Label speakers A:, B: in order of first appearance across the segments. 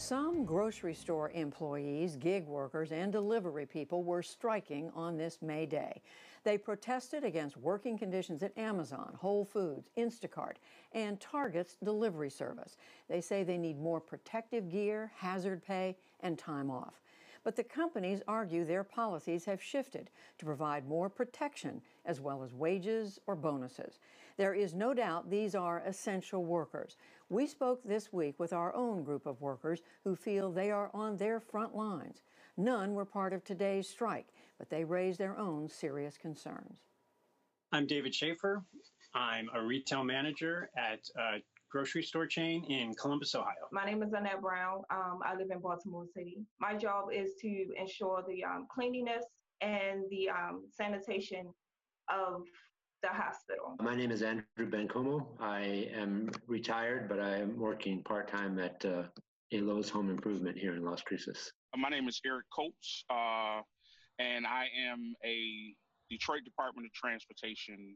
A: Some grocery store employees, gig workers, and delivery people were striking on this May Day. They protested against working conditions at Amazon, Whole Foods, Instacart, and Target's delivery service. They say they need more protective gear, hazard pay, and time off. But the companies argue their policies have shifted to provide more protection as well as wages or bonuses. There is no doubt these are essential workers. We spoke this week with our own group of workers who feel they are on their front lines. None were part of today's strike, but they raised their own serious concerns.
B: I'm David Schaefer. I'm a retail manager at a grocery store chain in Columbus, Ohio.
C: My name is Annette Brown. I live in Baltimore City. My job is to ensure the cleanliness and the sanitation of the hospital.
D: My name is Andrew Bencomo. I am retired, but I am working part-time at a Lowe's Home Improvement here in Las Cruces.
E: My name is Eric Colts, and I am a Detroit Department of Transportation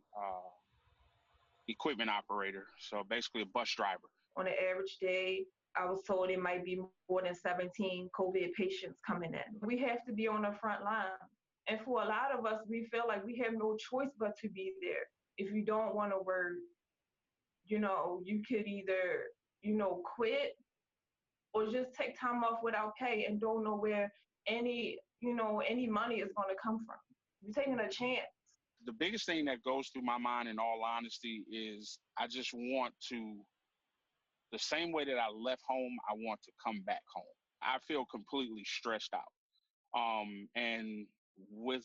E: equipment operator, so basically a bus driver.
C: On an average day, I was told it might be more than 17 COVID patients coming in. We have to be on the front line. And for a lot of us, we feel like we have no choice but to be there. If you don't want to work, you could either, quit or just take time off without pay and don't know where any money is going to come from. You're taking a chance.
E: The biggest thing that goes through my mind, in all honesty, is I just want to, the same way that I left home, I want to come back home. I feel completely stressed out. And with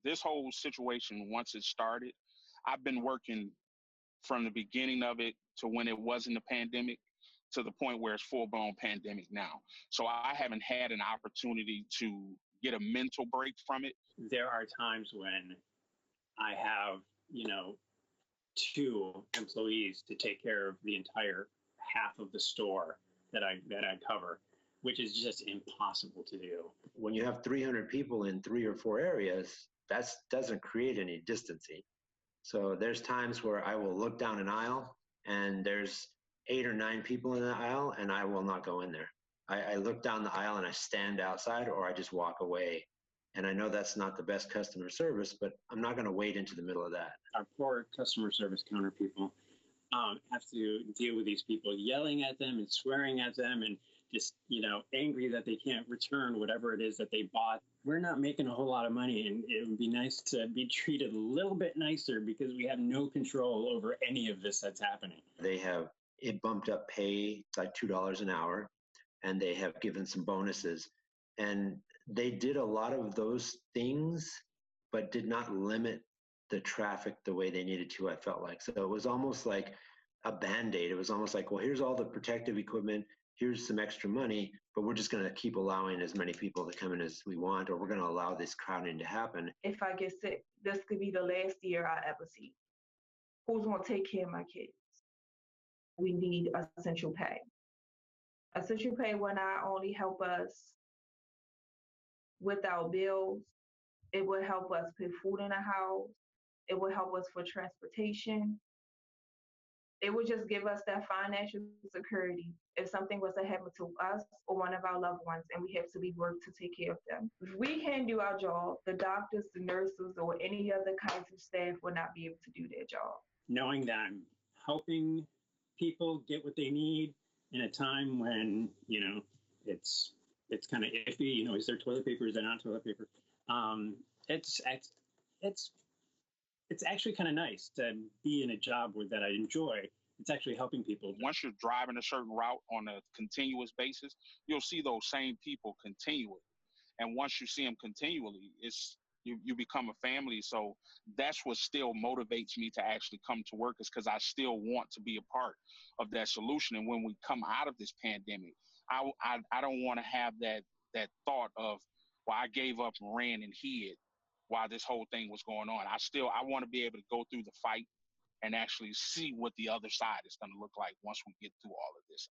E: this whole situation, once it started, I've been working from the beginning of it to when it wasn't a pandemic to the point where it's full-blown pandemic now. So I haven't had an opportunity to get a mental break from it.
B: There are times when I have, 2 employees to take care of the entire half of the store that I cover, which is just impossible to do.
D: When you have 300 people in 3 or 4 areas, that doesn't create any distancing. So there's times where I will look down an aisle and there's 8 or 9 people in the aisle and I will not go in there. I look down the aisle and I stand outside or I just walk away. And I know that's not the best customer service, but I'm not going to wade into the middle of that.
B: Our poor customer service counter people have to deal with these people yelling at them and swearing at them and just, angry that they can't return whatever it is that they bought. We're not making a whole lot of money, and it would be nice to be treated a little bit nicer because we have no control over any of this that's happening.
D: They have it bumped up pay like $2 an hour, and they have given some bonuses. And they did a lot of those things, but did not limit the traffic the way they needed to, I felt like. So it was almost like a Band-Aid. It was almost like, well, here's all the protective equipment, here's some extra money, but we're just going to keep allowing as many people to come in as we want, or we're going to allow this crowding to happen.
C: If I get sick, this could be the last year I ever see. Who's going to take care of my kids? We need essential pay. Essential pay will not only help us with our bills, it will help us put food in the house, it will help us for transportation. It would just give us that financial security if something was to happen to us or one of our loved ones and we have to leave work to take care of them. If we can't do our job, the doctors, the nurses, or any other kinds of staff will not be able to do their job.
B: Knowing that I'm helping people get what they need in a time when, it's kind of iffy, is there toilet paper, is there not toilet paper? It's actually kind of nice to be in a job that I enjoy. It's actually helping people.
E: Once you're driving a certain route on a continuous basis, you'll see those same people continually. And once you see them continually, you become a family. So that's what still motivates me to actually come to work, is because I still want to be a part of that solution. And when we come out of this pandemic, I don't want to have that thought of, well, I gave up and ran and hid while this whole thing was going on. I want to be able to go through the fight and actually see what the other side is going to look like once we get through all of this.